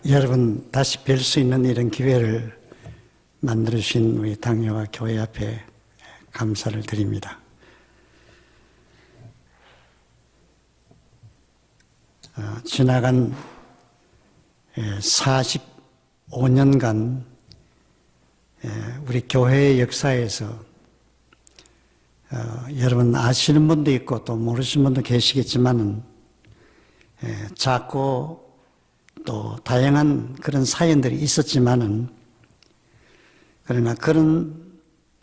여러분 다시 뵐 수 있는 이런 기회를 만들어주신 우리 당회와 교회 앞에 감사를 드립니다. 지나간 45년간 우리 교회의 역사에서 여러분 아시는 분도 있고 또 모르시는 분도 계시겠지만은 작고 또 다양한 그런 사연들이 있었지만은 그러나 그런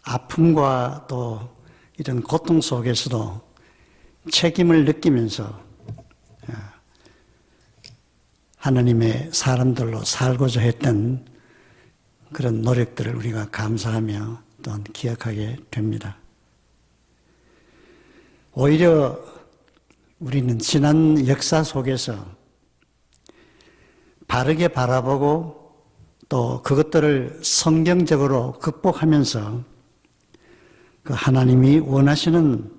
아픔과 또 이런 고통 속에서도 책임을 느끼면서 하나님의 사람들로 살고자 했던 그런 노력들을 우리가 감사하며 또한 기억하게 됩니다. 오히려 우리는 지난 역사 속에서 바르게 바라보고 또 그것들을 성경적으로 극복하면서 그 하나님이 원하시는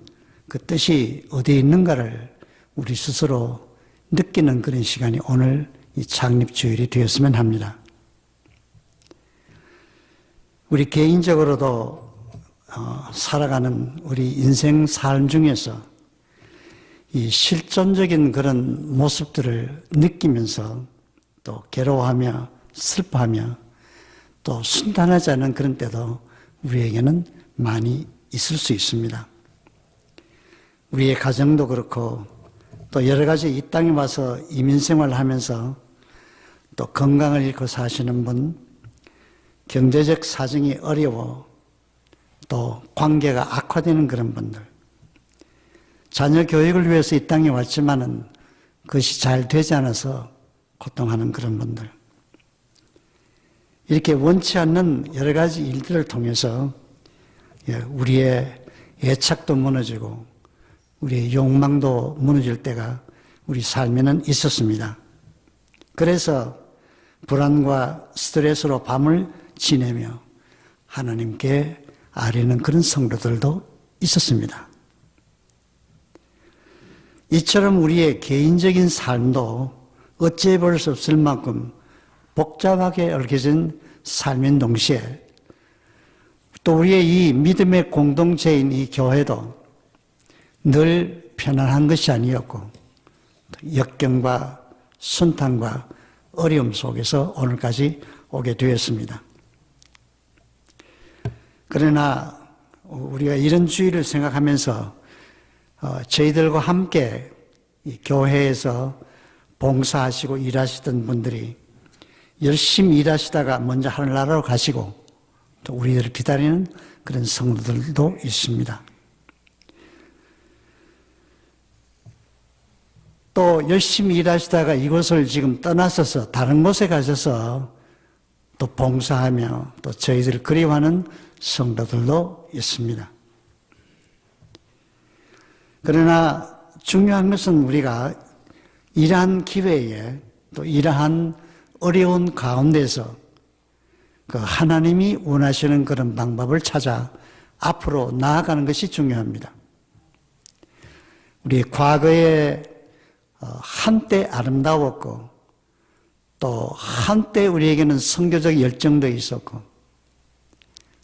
그 뜻이 어디에 있는가를 우리 스스로 느끼는 그런 시간이 오늘 이 창립주일이 되었으면 합니다. 우리 개인적으로도 살아가는 우리 인생 삶 중에서 이 실존적인 그런 모습들을 느끼면서 또 괴로워하며 슬퍼하며 또 순탄하지 않은 그런 때도 우리에게는 많이 있을 수 있습니다. 우리의 가정도 그렇고 또 여러 가지 이 땅에 와서 이민생활을 하면서 또 건강을 잃고 사시는 분, 경제적 사정이 어려워 또 관계가 악화되는 그런 분들, 자녀 교육을 위해서 이 땅에 왔지만은 그것이 잘 되지 않아서 고통하는 그런 분들, 이렇게 원치 않는 여러 가지 일들을 통해서 우리의 애착도 무너지고 우리의 욕망도 무너질 때가 우리 삶에는 있었습니다. 그래서 불안과 스트레스로 밤을 지내며 하나님께 아뢰는 그런 성도들도 있었습니다. 이처럼 우리의 개인적인 삶도 어찌해 볼 수 없을 만큼 복잡하게 얽혀진 삶인 동시에 또 우리의 이 믿음의 공동체인 이 교회도 늘 편안한 것이 아니었고 역경과 순탄과 어려움 속에서 오늘까지 오게 되었습니다. 그러나 우리가 이런 주의를 생각하면서 저희들과 함께 이 교회에서 봉사하시고 일하시던 분들이 열심히 일하시다가 먼저 하늘나라로 가시고 또 우리들을 기다리는 그런 성도들도 있습니다. 또 열심히 일하시다가 이곳을 지금 떠나셔서 다른 곳에 가셔서 또 봉사하며 또 저희들을 그리워하는 성도들도 있습니다. 그러나 중요한 것은 우리가 이러한 기회에 또 이러한 어려운 가운데서 그 하나님이 원하시는 그런 방법을 찾아 앞으로 나아가는 것이 중요합니다. 우리 과거에 한때 아름다웠고 또 한때 우리에게는 선교적 열정도 있었고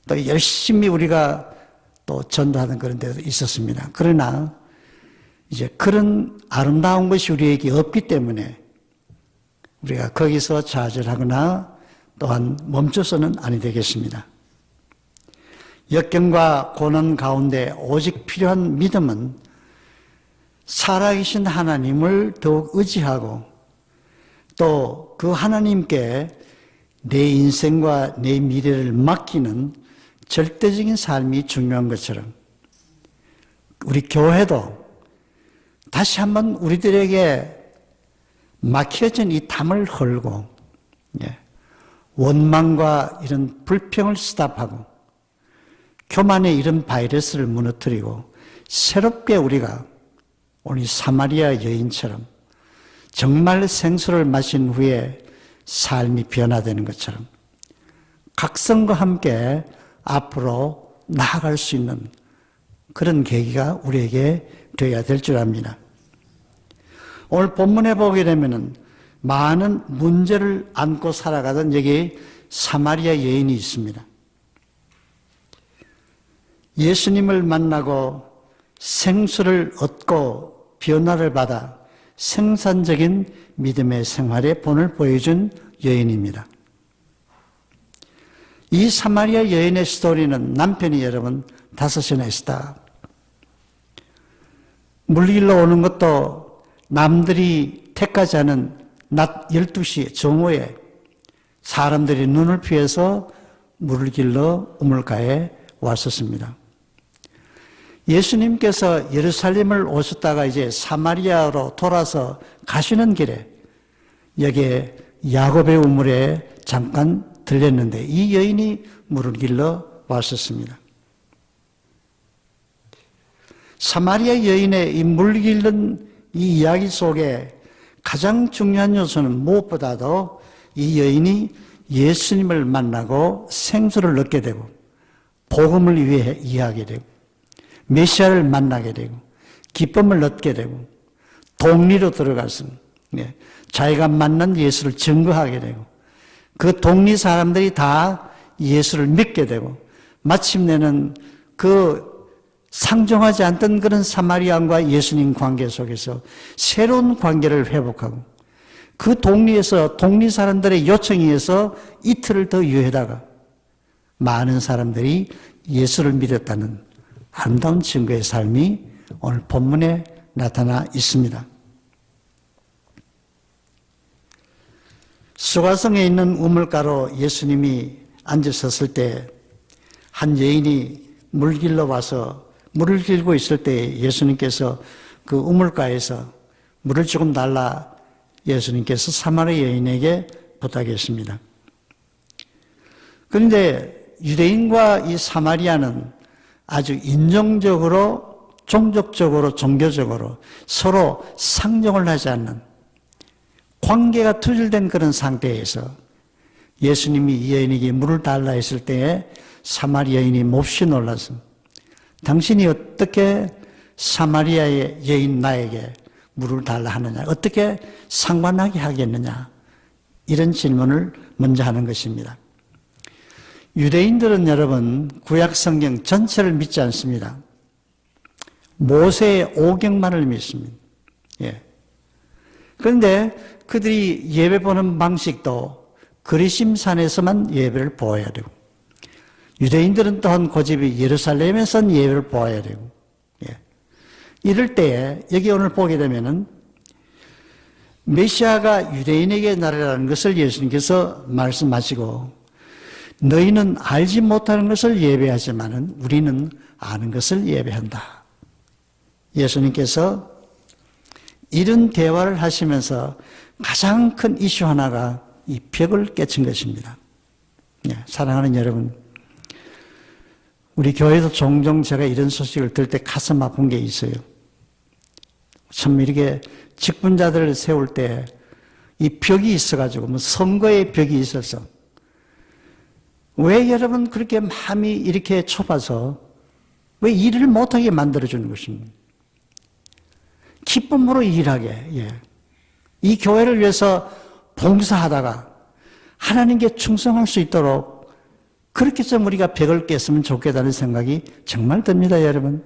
또 열심히 우리가 또 전도하는 그런 데도 있었습니다. 그러나 이제 그런 아름다운 것이 우리에게 없기 때문에 우리가 거기서 좌절하거나 또한 멈춰서는 아니 되겠습니다. 역경과 고난 가운데 오직 필요한 믿음은 살아계신 하나님을 더욱 의지하고 또 그 하나님께 내 인생과 내 미래를 맡기는 절대적인 삶이 중요한 것처럼 우리 교회도 다시 한번 우리들에게 막혀진 이 담을 헐고 원망과 이런 불평을 스탑하고 교만의 이런 바이러스를 무너뜨리고 새롭게 우리가 오늘 사마리아 여인처럼 정말 생수를 마신 후에 삶이 변화되는 것처럼 각성과 함께 앞으로 나아갈 수 있는 그런 계기가 우리에게 되어야 될 줄 압니다. 오늘 본문에 보게 되면은 많은 문제를 안고 살아가던 여기 사마리아 여인이 있습니다. 예수님을 만나고 생수를 얻고 변화를 받아 생산적인 믿음의 생활의 본을 보여준 여인입니다. 이 사마리아 여인의 스토리는 남편이 여러분 5이나 있다. 물길로 오는 것도 남들이 택하지 않은 낮 12시 정오에 사람들이 눈을 피해서 물을 길러 우물가에 왔었습니다. 예수님께서 예루살렘을 오셨다가 이제 사마리아로 돌아서 가시는 길에 여기에 야곱의 우물에 잠깐 들렸는데 이 여인이 물을 길러 왔었습니다. 사마리아 여인의 이 물 길른 이 이야기 속에 가장 중요한 요소는 무엇보다도 이 여인이 예수님을 만나고 생수를 얻게 되고 복음을 위해 이해하게 되고 메시아를 만나게 되고 기쁨을 얻게 되고 동리로 들어가서 자기가 만난 예수를 증거하게 되고 그 동리 사람들이 다 예수를 믿게 되고 마침내는 그 상종하지 않던 그런 사마리아인과 예수님 관계 속에서 새로운 관계를 회복하고 그 동리에서 동리 사람들의 요청에 의해서 이틀을 더 유예하다가 많은 사람들이 예수를 믿었다는 아름다운 증거의 삶이 오늘 본문에 나타나 있습니다. 수가성에 있는 우물가로 예수님이 앉으셨을 때 한 여인이 물 길러 와서 물을 길고 있을 때 예수님께서 그 우물가에서 물을 조금 달라 예수님께서 사마리아 여인에게 부탁했습니다. 그런데 유대인과 이 사마리아는 아주 인종적으로, 종족적으로, 종교적으로 서로 상종을 하지 않는 관계가 투절된 그런 상태에서 예수님이 이 여인에게 물을 달라 했을 때에 사마리아 여인이 몹시 놀라서 당신이 어떻게 사마리아의 여인 나에게 물을 달라 하느냐, 어떻게 상관하게 하겠느냐, 이런 질문을 먼저 하는 것입니다. 유대인들은 여러분 구약 성경 전체를 믿지 않습니다. 모세의 오경만을 믿습니다. 그런데 그들이 예배 보는 방식도 그리심산에서만 예배를 보아야 되고 유대인들은 또한 고집이 예루살렘에선 예배를 보아야 되고 이럴 때에 여기 오늘 보게 되면은 메시아가 유대인에게 나라라는 것을 예수님께서 말씀하시고 너희는 알지 못하는 것을 예배하지만은 우리는 아는 것을 예배한다. 예수님께서 이런 대화를 하시면서 가장 큰 이슈 하나가 이 벽을 깨친 것입니다. 사랑하는 여러분, 우리 교회도 종종 제가 이런 소식을 들을 때 가슴 아픈 게 있어요. 참 이렇게 직분자들을 세울 때 이 벽이 있어가지고 뭐 선거의 벽이 있어서 왜 여러분 그렇게 마음이 이렇게 좁아서 왜 일을 못하게 만들어주는 것입니까? 기쁨으로 일하게, 이 교회를 위해서 봉사하다가 하나님께 충성할 수 있도록 그렇게 좀 우리가 벽을 깼으면 좋겠다는 생각이 정말 듭니다, 여러분.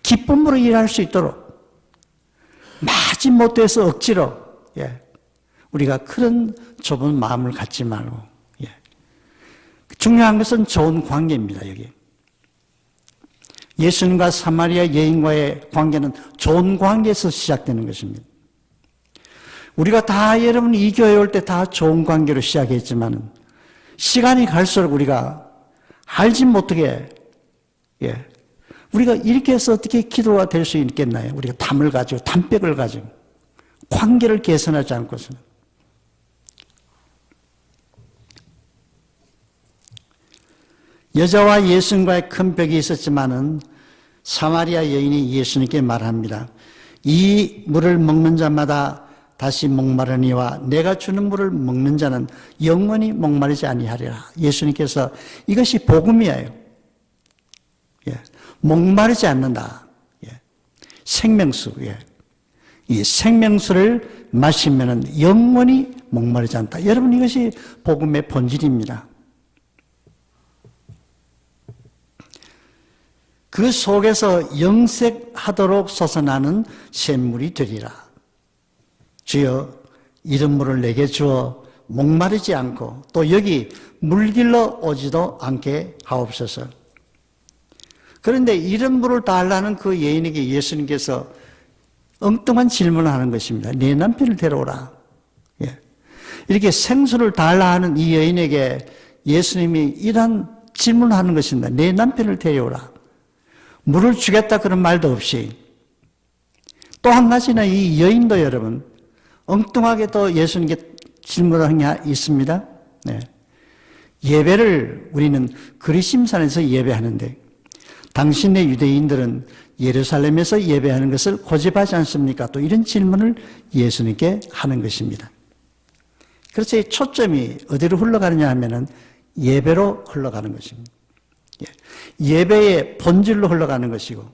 기쁨으로 일할 수 있도록 마지못해서 억지로 우리가 그런 좁은 마음을 갖지 말고 중요한 것은 좋은 관계입니다. 여기 예수님과 사마리아 여인과의 관계는 좋은 관계에서 시작되는 것입니다. 우리가 다 여러분 이 교회에 올 때 다 좋은 관계로 시작했지만 시간이 갈수록 우리가 알지 못하게 우리가 이렇게 해서 어떻게 기도가 될 수 있겠나요? 우리가 담을 가지고 담백을 가지고 관계를 개선하지 않고서는 여자와 예수님과의 큰 벽이 있었지만은 사마리아 여인이 예수님께 말합니다. 이 물을 먹는 자마다 다시 목마르니와 내가 주는 물을 먹는 자는 영원히 목마르지 아니하리라. 예수님께서 이것이 복음이에요. 목마르지 않는다. 생명수. 이 생명수를 마시면 영원히 목마르지 않다. 여러분, 이것이 복음의 본질입니다. 그 속에서 영색하도록 솟아나는 샘물이 되리라. 주여, 이런 물을 내게 주어 목마르지 않고 또 여기 물길러 오지도 않게 하옵소서. 그런데 이런 물을 달라는 그 여인에게 예수님께서 엉뚱한 질문을 하는 것입니다. 네 남편을 데려오라. 예. 이렇게 생수를 달라 하는 이 여인에게 예수님이 이런 질문을 하는 것입니다. 네 남편을 데려오라. 물을 주겠다 그런 말도 없이. 또 한 가지는 이 여인도 여러분 엉뚱하게 또 예수님께 질문을 한 게 있습니다. 네. 예배를 우리는 그리심산에서 예배하는데 당신의 유대인들은 예루살렘에서 예배하는 것을 고집하지 않습니까? 또 이런 질문을 예수님께 하는 것입니다. 그래서 이 초점이 어디로 흘러가느냐 하면은 예배로 흘러가는 것입니다. 예배의 본질로 흘러가는 것이고,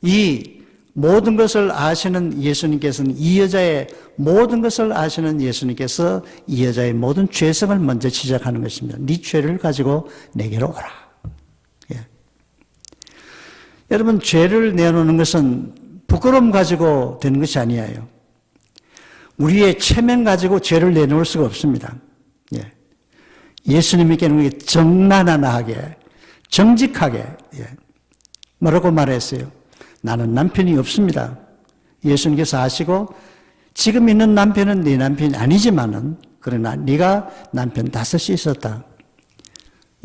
이 모든 것을 아시는 예수님께서는 이 여자의 모든 것을 아시는 예수님께서 이 여자의 모든 죄성을 먼저 지적하는 것입니다. 네 죄를 가지고 내게로 오라. 예. 여러분, 죄를 내놓는 것은 부끄러움 가지고 되는 것이 아니에요. 우리의 체면 가지고 죄를 내놓을 수가 없습니다. 예. 예수님께는 정나나하게, 정직하게, 뭐라고 말했어요? 나는 남편이 없습니다. 예수님께서 아시고 지금 있는 남편은 네 남편이 아니지만은 그러나 네가 남편 5이 있었다.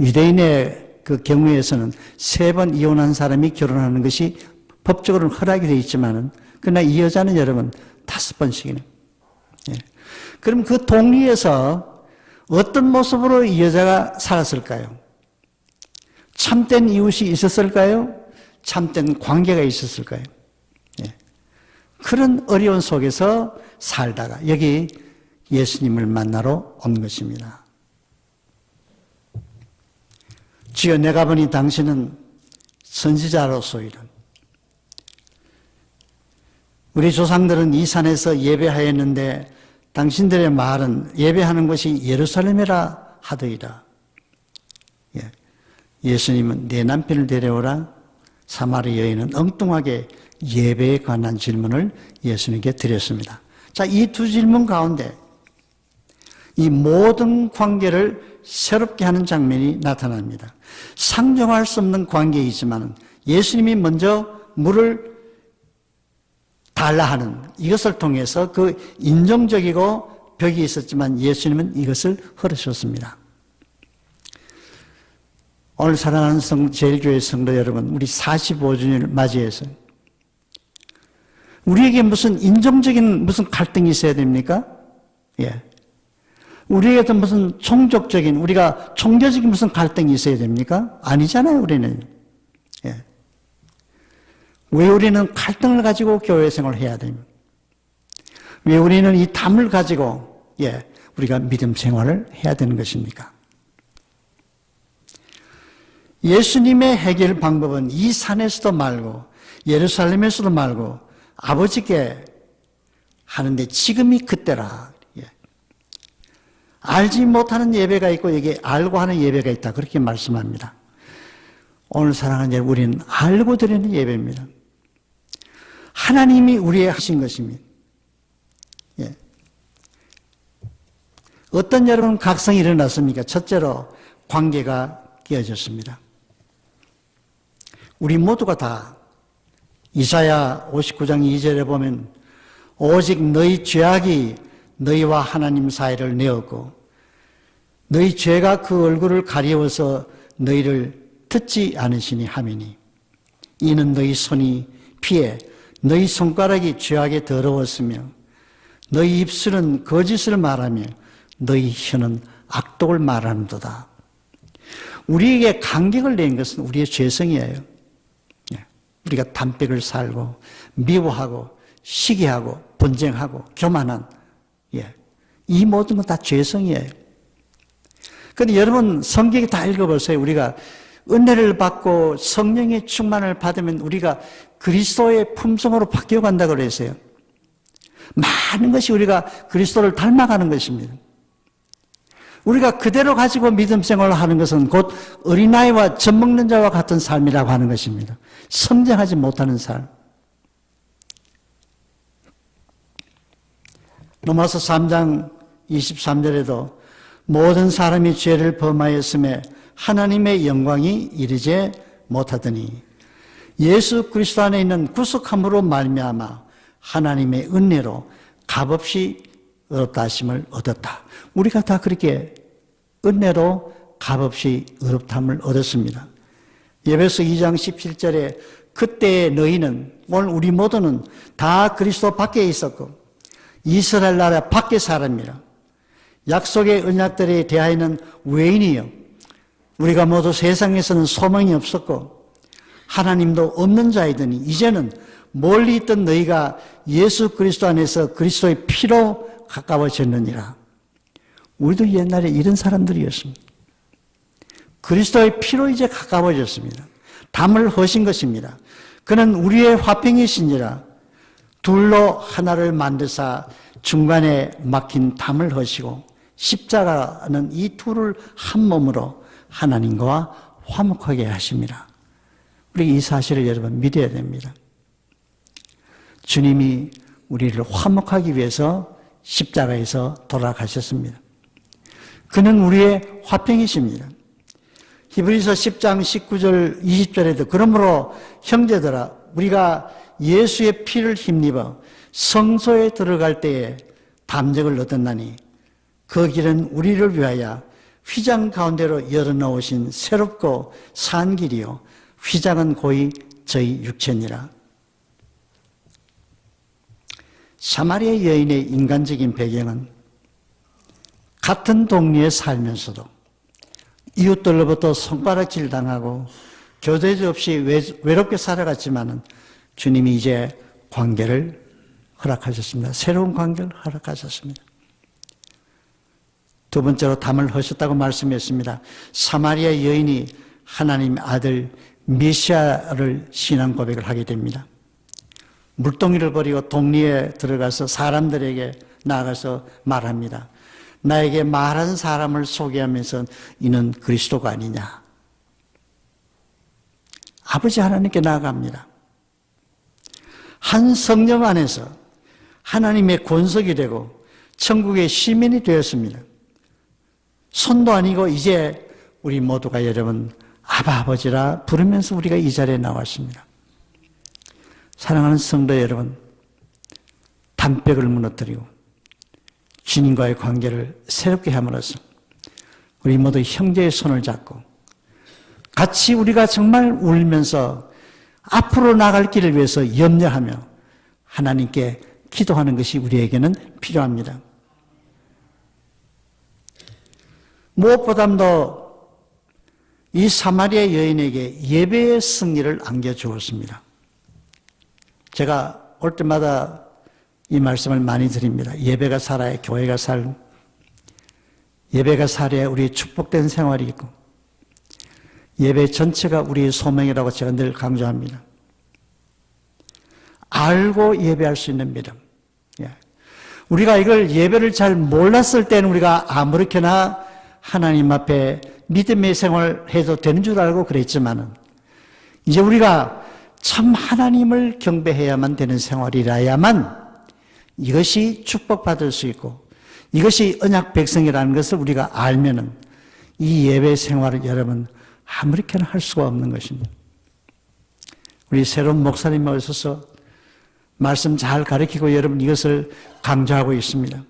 유대인의 그 경우에서는 3번 이혼한 사람이 결혼하는 것이 법적으로는 허락이 되어 있지만은 그러나 이 여자는 여러분 5번씩이네. 그럼 그 동리에서 어떤 모습으로 이 여자가 살았을까요? 참된 이웃이 있었을까요? 참된 관계가 있었을까요? 그런 어려운 속에서 살다가 여기 예수님을 만나러 온 것입니다. 주여, 내가 보니 당신은 선지자로소이다. 우리 조상들은 이 산에서 예배하였는데 당신들의 말은 예배하는 곳이 예루살렘이라 하더이다. 예수님은 내 남편을 데려오라. 사마리 여인은 엉뚱하게 예배에 관한 질문을 예수님께 드렸습니다. 자, 이 두 질문 가운데 이 모든 관계를 새롭게 하는 장면이 나타납니다. 상정할 수 없는 관계이지만 예수님이 먼저 물을 달라 하는 이것을 통해서 그 인정적이고 벽이 있었지만 예수님은 이것을 허르셨습니다. 오늘 사랑하는 제일교회 성도 여러분, 우리 45주년을 맞이해서 우리에게 무슨 인종적인 무슨 갈등이 있어야 됩니까? 예. 우리에게 무슨 종족적인, 우리가 종교적인 무슨 갈등이 있어야 됩니까? 아니잖아요, 우리는. 예. 왜 우리는 갈등을 가지고 교회 생활을 해야 됩니까? 왜 우리는 이 담을 가지고, 우리가 믿음 생활을 해야 되는 것입니까? 예수님의 해결 방법은 이 산에서도 말고 예루살렘에서도 말고 아버지께 하는데 지금이 그때라. 알지 못하는 예배가 있고 여기 알고 하는 예배가 있다. 그렇게 말씀합니다. 오늘 사랑하는 여러분, 우리는 알고 드리는 예배입니다. 하나님이 우리의 하신 것입니다. 어떤 여러분 각성이 일어났습니까? 첫째로 관계가 깨어졌습니다. 우리 모두가 다 이사야 59장 2절에 보면 오직 너희 죄악이 너희와 하나님 사이를 내었고 너희 죄가 그 얼굴을 가리워서 너희를 듣지 않으시니 하미니 이는 너희 손이 피해 너희 손가락이 죄악에 더러웠으며 너희 입술은 거짓을 말하며 너희 혀는 악독을 말하는도다. 우리에게 간격을 낸 것은 우리의 죄성이에요. 우리가 담백을 살고 미워하고 시기하고 분쟁하고 교만한 이 모든 건 다 죄성이에요. 그런데 여러분 성경에 다 읽어보세요. 우리가 은혜를 받고 성령의 충만을 받으면 우리가 그리스도의 품성으로 바뀌어간다고 그랬어요. 많은 것이 우리가 그리스도를 닮아가는 것입니다. 우리가 그대로 가지고 믿음 생활을 하는 것은 곧 어린아이와 젖 먹는 자와 같은 삶이라고 하는 것입니다. 성장하지 못하는 삶. 로마서 3장 23절에도 모든 사람이 죄를 범하였음에 하나님의 영광이 이르지 못하더니 예수 그리스도 안에 있는 구속함으로 말미암아 하나님의 은혜로 값없이 의롭다 하심을 얻었다. 우리가 다 그렇게 은혜로 값없이 의롭다함을 얻었습니다. 에베소 2장 17절에 그때의 너희는, 오늘 우리 모두는 다 그리스도 밖에 있었고 이스라엘 나라 밖의 사람이라. 약속의 언약들에 대하여는 외인이요, 우리가 모두 세상에서는 소망이 없었고 하나님도 없는 자이더니 이제는 멀리 있던 너희가 예수 그리스도 안에서 그리스도의 피로 가까워졌느니라. 우리도 옛날에 이런 사람들이었습니다. 그리스도의 피로 이제 가까워졌습니다. 담을 허신 것입니다. 그는 우리의 화평이시니라. 둘로 하나를 만드사 중간에 막힌 담을 허시고 십자가는 이 둘을 한 몸으로 하나님과 화목하게 하십니다. 우리 이 사실을 여러분 믿어야 됩니다. 주님이 우리를 화목하기 위해서 십자가에서 돌아가셨습니다. 그는 우리의 화평이십니다. 히브리서 10장 19절 20절에도 그러므로 형제들아 우리가 예수의 피를 힘입어 성소에 들어갈 때에 담력을 얻었나니 그 길은 우리를 위하여 휘장 가운데로 열어놓으신 새롭고 산 길이요 휘장은 고이 저희 육체니라. 사마리아 여인의 인간적인 배경은 같은 동네에 살면서도 이웃들로부터 손가락질 당하고 교제도 없이 외롭게 살아갔지만은 주님이 이제 관계를 허락하셨습니다. 새로운 관계를 허락하셨습니다. 두 번째로 담을 허셨다고 말씀했습니다. 사마리아 여인이 하나님의 아들 메시아를 신앙 고백을 하게 됩니다. 물동이를 버리고 동리에 들어가서 사람들에게 나아가서 말합니다. 나에게 말한 사람을 소개하면서 이는 그리스도가 아니냐. 아버지 하나님께 나아갑니다. 한 성령 안에서 하나님의 권속이 되고 천국의 시민이 되었습니다. 손도 아니고 이제 우리 모두가 여러분 아바 아버지라 부르면서 우리가 이 자리에 나왔습니다. 사랑하는 성도 여러분, 담벽을 무너뜨리고 주님과의 관계를 새롭게 함으로써 우리 모두 형제의 손을 잡고 같이 우리가 정말 울면서 앞으로 나갈 길을 위해서 염려하며 하나님께 기도하는 것이 우리에게는 필요합니다. 무엇보다도 이 사마리아 여인에게 예배의 승리를 안겨주었습니다. 제가 올 때마다 이 말씀을 많이 드립니다. 예배가 살아야 교회가 살고 예배가 살아야 우리의 축복된 생활이 있고 예배 전체가 우리의 소명이라고 제가 늘 강조합니다. 알고 예배할 수 있는 믿음. 우리가 이걸 예배를 잘 몰랐을 때는 우리가 아무렇게나 하나님 앞에 믿음의 생활을 해도 되는 줄 알고 그랬지만은 이제 우리가 참 하나님을 경배해야만 되는 생활이라야만 이것이 축복받을 수 있고 이것이 언약 백성이라는 것을 우리가 알면은 이 예배 생활을 여러분 아무렇게나 할 수가 없는 것입니다. 우리 새로운 목사님이 오셔서 말씀 잘 가르치고 여러분 이것을 강조하고 있습니다.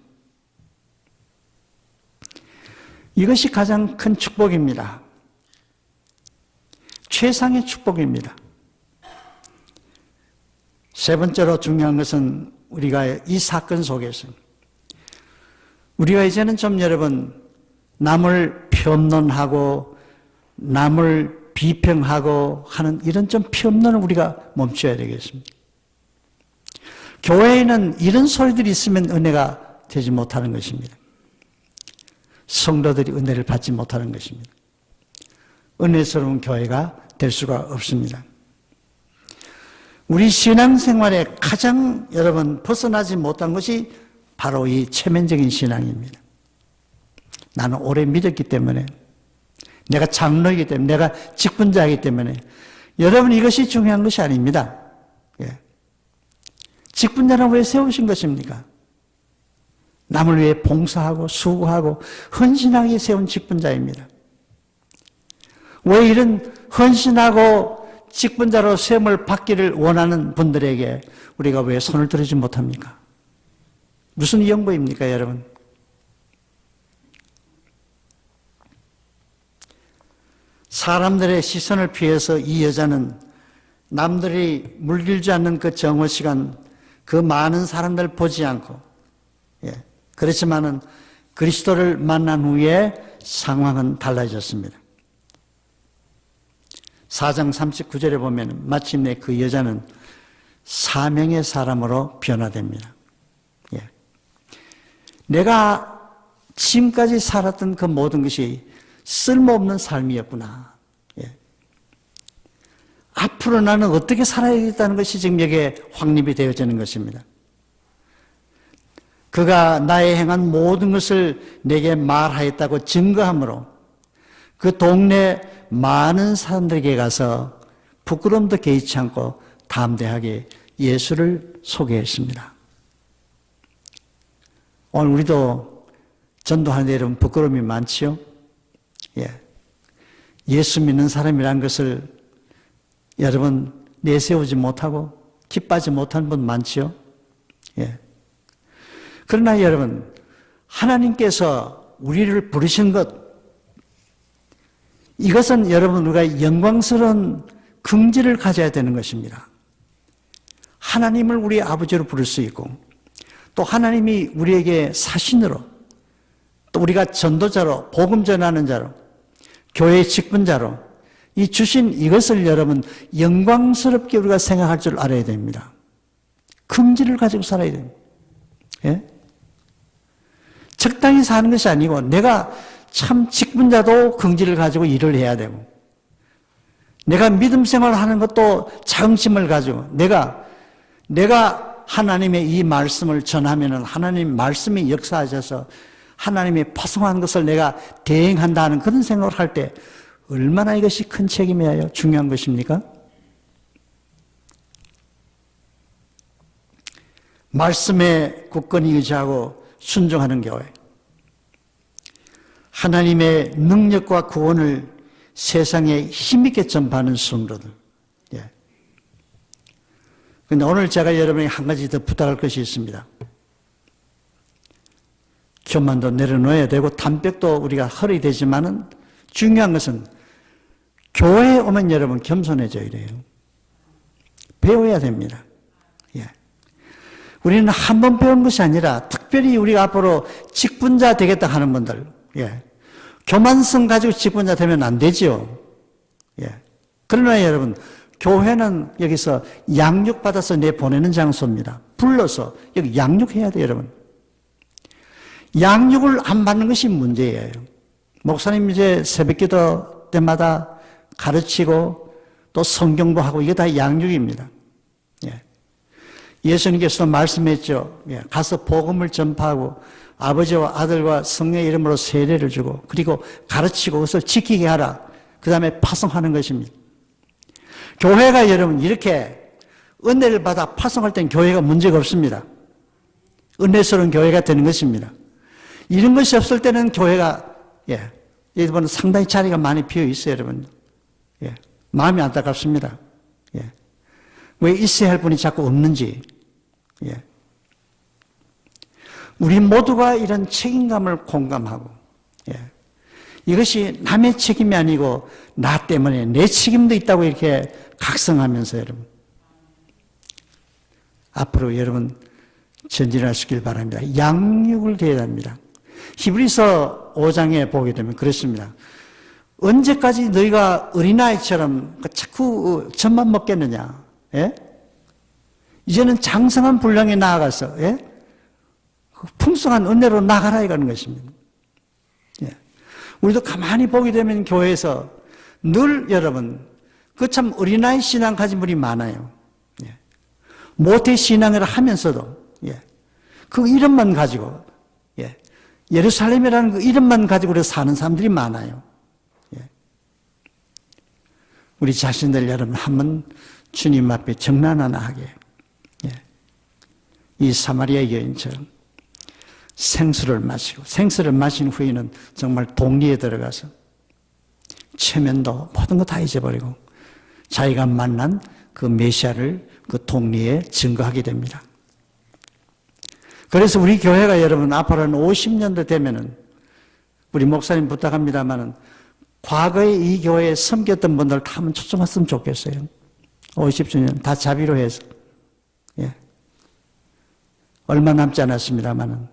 이것이 가장 큰 축복입니다. 최상의 축복입니다. 세 번째로 중요한 것은 우리가 이 사건 속에서 우리가 이제는 좀 여러분 남을 편론하고 남을 비평하고 하는 이런 좀 편론을 우리가 멈춰야 되겠습니다. 교회에는 이런 소리들이 있으면 은혜가 되지 못하는 것입니다. 성도들이 은혜를 받지 못하는 것입니다. 은혜스러운 교회가 될 수가 없습니다. 우리 신앙생활에 가장 여러분 벗어나지 못한 것이 바로 이 체면적인 신앙입니다. 나는 오래 믿었기 때문에, 내가 장로이기 때문에, 내가 직분자이기 때문에. 여러분, 이것이 중요한 것이 아닙니다. 예. 직분자는 왜 세우신 것입니까? 남을 위해 봉사하고 수고하고 헌신하게 세운 직분자입니다. 왜 이런 헌신하고 직분자로 세움을 받기를 원하는 분들에게 우리가 왜 손을 들지 못합니까? 무슨 영부입니까, 여러분? 사람들의 시선을 피해서 이 여자는 남들이 물길지 않는 그 정오 시간 그 많은 사람들 보지 않고, 그렇지만은 그리스도를 만난 후에 상황은 달라졌습니다. 4장 39절에 보면 마침내 그 여자는 사명의 사람으로 변화됩니다. 내가 지금까지 살았던 그 모든 것이 쓸모없는 삶이었구나. 앞으로 나는 어떻게 살아야겠다는 것이 지금 여기에 확립이 되어지는 것입니다. 그가 나의 행한 모든 것을 내게 말하였다고 증거함으로 그 동네 많은 사람들에게 가서 부끄러움도 개의치 않고 담대하게 예수를 소개했습니다. 오늘 우리도 전도하는 데 여러분 부끄러움이 많지요? 예수 믿는 사람이란 것을 여러분 내세우지 못하고 기뻐하지 못하는 분 많지요? 그러나 여러분, 하나님께서 우리를 부르신 것, 이것은 여러분 우리가 영광스러운 긍지를 가져야 되는 것입니다. 하나님을 우리 아버지로 부를 수 있고, 또 하나님이 우리에게 사신으로, 또 우리가 전도자로, 복음 전하는 자로, 교회의 직분자로 이 주신 이것을 여러분 영광스럽게 우리가 생각할 줄 알아야 됩니다. 긍지를 가지고 살아야 됩니다. 적당히 사는 것이 아니고 내가 참 직분자도 긍지를 가지고 일을 해야 되고, 내가 믿음 생활을 하는 것도 자긍심을 가지고 내가 하나님의 이 말씀을 전하면은 하나님 말씀이 역사하셔서 하나님의 파송한 것을 내가 대행한다는 그런 생각을 할 때 얼마나 이것이 큰 책임이에요. 중요한 것입니까? 말씀에 굳건히 의지하고 순종하는 교회, 하나님의 능력과 구원을 세상에 힘있게 전파하는 성도들. 그런데 오늘 제가 여러분에게 한 가지 더 부탁할 것이 있습니다. 교만도 내려놓아야 되고 담백도 우리가 헐어야 되지만은 중요한 것은 교회에 오면 여러분 겸손해져야 돼요. 배워야 됩니다. 우리는 한 번 배운 것이 아니라 특별히 우리가 앞으로 직분자 되겠다 하는 분들, 교만성 가지고 직분자 되면 안 되지요. 그러나 여러분, 교회는 여기서 양육받아서 내보내는 장소입니다. 불러서 여기 양육해야 돼요, 여러분. 양육을 안 받는 것이 문제예요. 목사님 이제 새벽기도 때마다 가르치고 또 성경도 하고 이게 다 양육입니다. 예수님께서 말씀했죠. 가서 복음을 전파하고 아버지와 아들과 성령의 이름으로 세례를 주고 그리고 가르치고 그것을 지키게 하라. 그 다음에 파송하는 것입니다. 교회가 여러분 이렇게 은혜를 받아 파송할 땐 교회가 문제가 없습니다. 은혜스러운 교회가 되는 것입니다. 이런 것이 없을 때는 교회가 여러분 상당히 자리가 많이 비어 있어요, 여러분. 마음이 안타깝습니다. 왜 있어야 할 분이 자꾸 없는지. 우리 모두가 이런 책임감을 공감하고, 이것이 남의 책임이 아니고 나 때문에 내 책임도 있다고 이렇게 각성하면서 여러분, 앞으로 여러분 전진하시길 바랍니다. 양육을 해야 합니다. 히브리서 5장에 보게 되면 그렇습니다. 언제까지 너희가 어린아이처럼 자꾸 젖만 먹겠느냐? 이제는 장성한 분량에 나아가서 풍성한 은혜로 나가라 이거는 것입니다. 우리도 가만히 보게 되면 교회에서 늘 여러분 그 참 어린아이 신앙 가진 분이 많아요. 모태 신앙을 하면서도, 예. 그 이름만 가지고, 예. 예루살렘이라는 그 이름만 가지고 사는 사람들이 많아요. 예. 우리 자신들 여러분 한번 주님 앞에 정난 하나 하게. 예. 이 사마리아 여인처럼 생수를 마시고, 생수를 마신 후에는 정말 동리에 들어가서 체면도 모든 거 다 잊어버리고 자기가 만난 그 메시아를 그 동리에 증거하게 됩니다. 그래서 우리 교회가 여러분 앞으로 한 50년도 되면은 우리 목사님 부탁합니다만은 과거에 이 교회에 섬겼던 분들 다 한번 초청했으면 좋겠어요. 50주년 다 자비로 해서. 예. 얼마 남지 않았습니다만은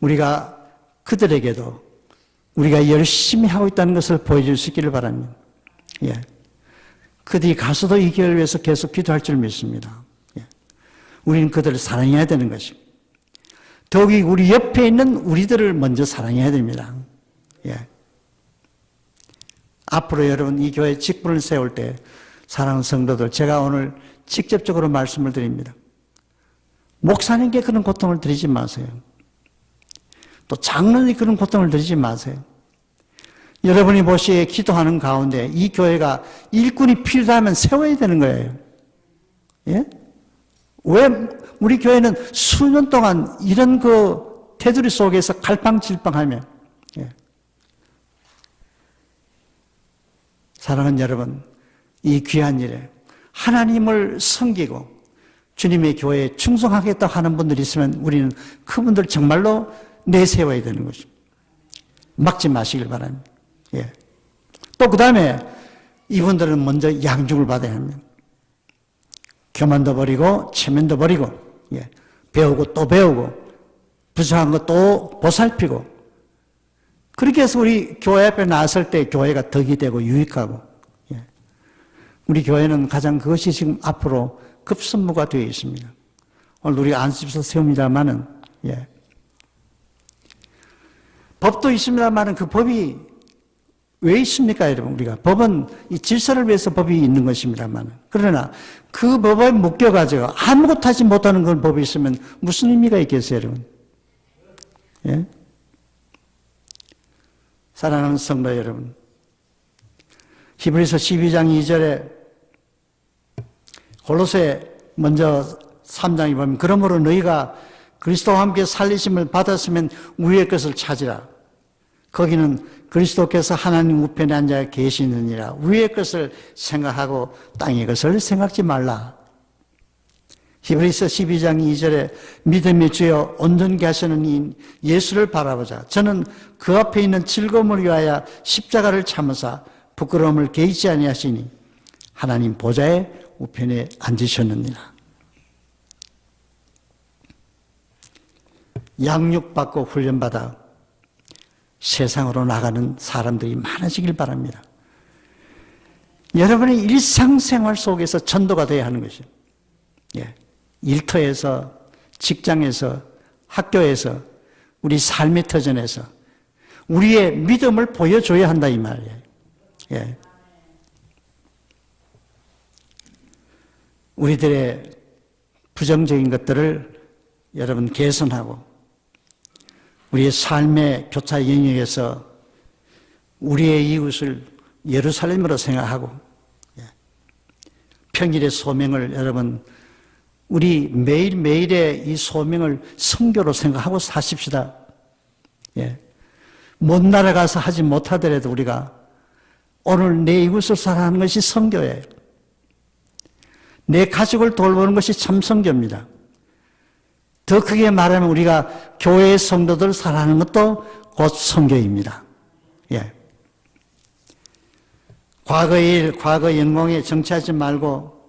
우리가 그들에게도 우리가 열심히 하고 있다는 것을 보여줄 수 있기를 바랍니다. 예. 그들이 가서도 이 교회를 위해서 계속 기도할 줄 믿습니다. 예. 우리는 그들을 사랑해야 되는 것입니다. 더욱이 우리 옆에 있는 우리들을 먼저 사랑해야 됩니다. 예. 앞으로 여러분 이 교회 직분을 세울 때 사랑하는 성도들, 제가 오늘 직접적으로 말씀을 드립니다. 목사님께 그런 고통을 드리지 마세요. 또 장로님 그런 고통을 드리지 마세요. 여러분이 보시기에 기도하는 가운데 이 교회가 일꾼이 필요하면 세워야 되는 거예요. 예? 왜 우리 교회는 수년 동안 이런 그 테두리 속에서 갈팡질팡하며, 예. 사랑하는 여러분, 이 귀한 일에 하나님을 섬기고 주님의 교회에 충성하겠다고 하는 분들이 있으면 우리는 그분들 정말로 내세워야 되는 것입니다. 막지 마시길 바랍니다. 예. 또 그 다음에 이분들은 먼저 양육을 받아야 합니다. 교만도 버리고 체면도 버리고, 예. 배우고 또 배우고 부족한 것 또 보살피고, 그렇게 해서 우리 교회 앞에 나설 때 교회가 덕이 되고 유익하고, 예. 우리 교회는 가장 그것이 지금 앞으로 급선무가 되어 있습니다. 오늘 우리가 안수집사 세웁니다마는, 예. 법도 있습니다만은 그 법이 왜 있습니까, 여러분? 우리가 법은 이 질서를 위해서 법이 있는 것입니다만, 그러나 그 법에 묶여가지고 아무것도 하지 못하는 그런 법이 있으면 무슨 의미가 있겠어요, 여러분? 예? 사랑하는 성도 여러분, 히브리서 12장 2절에 골로새 먼저 3장에 보면, 그러므로 너희가 그리스도와 함께 살리심을 받았으면 위의 것을 찾으라. 거기는 그리스도께서 하나님 우편에 앉아 계시느니라. 위의 것을 생각하고 땅의 것을 생각지 말라. 히브리서 12장 2절에 믿음의 주여 온전케 하시는 이 예수를 바라보자. 저는 그 앞에 있는 즐거움을 위하여 십자가를 참으사 부끄러움을 개의치 아니하시니 하나님 보좌의 우편에 앉으셨느니라. 양육받고 훈련받아 세상으로 나가는 사람들이 많아지길 바랍니다. 여러분의 일상생활 속에서 전도가 되어야 하는 것이에요. 예. 일터에서, 직장에서, 학교에서, 우리 삶의 터전에서 우리의 믿음을 보여줘야 한다 이 말이에요. 예. 우리들의 부정적인 것들을 여러분 개선하고 우리의 삶의 교차 영역에서 우리의 이웃을 예루살렘으로 생각하고, 평일의 소명을 여러분 우리 매일매일의 이 소명을 선교로 생각하고 사십시다. 예. 먼 나라 가서 하지 못하더라도 우리가 오늘 내 이웃을 사랑하는 것이 선교예요. 내 가족을 돌보는 것이 참 선교입니다. 더 크게 말하면 우리가 교회의 성도들 사랑하는 것도 곧 선교입니다. 예. 과거의 일, 과거의 영광에 정치하지 말고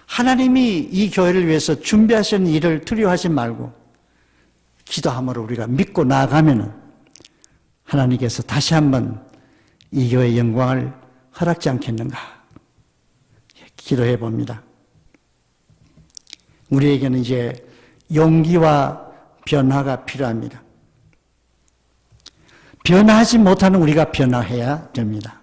하나님이 이 교회를 위해서 준비하시는 일을 두려워하지 말고 기도함으로 우리가 믿고 나아가면 하나님께서 다시 한번 이 교회의 영광을 허락지 않겠는가 기도해 봅니다. 우리에게는 이제 용기와 변화가 필요합니다. 변화하지 못하는 우리가 변화해야 됩니다.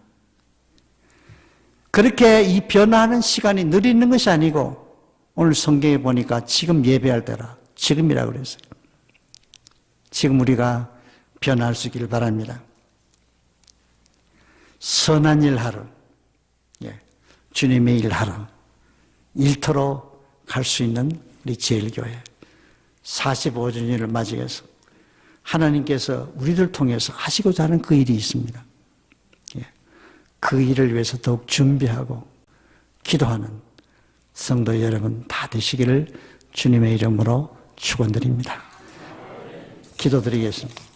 그렇게 이 변화하는 시간이 느리는 것이 아니고 오늘 성경에 보니까 지금 예배할 때라 지금이라고 그랬어요. 지금 우리가 변화할 수 있기를 바랍니다. 선한 일 하러, 주님의 일 하러 일터로 갈 수 있는 우리 제일교회 45주년을 맞이해서 하나님께서 우리들 통해서 하시고자 하는 그 일이 있습니다. 그 일을 위해서 더욱 준비하고 기도하는 성도 여러분 다 되시기를 주님의 이름으로 축원드립니다. 기도드리겠습니다.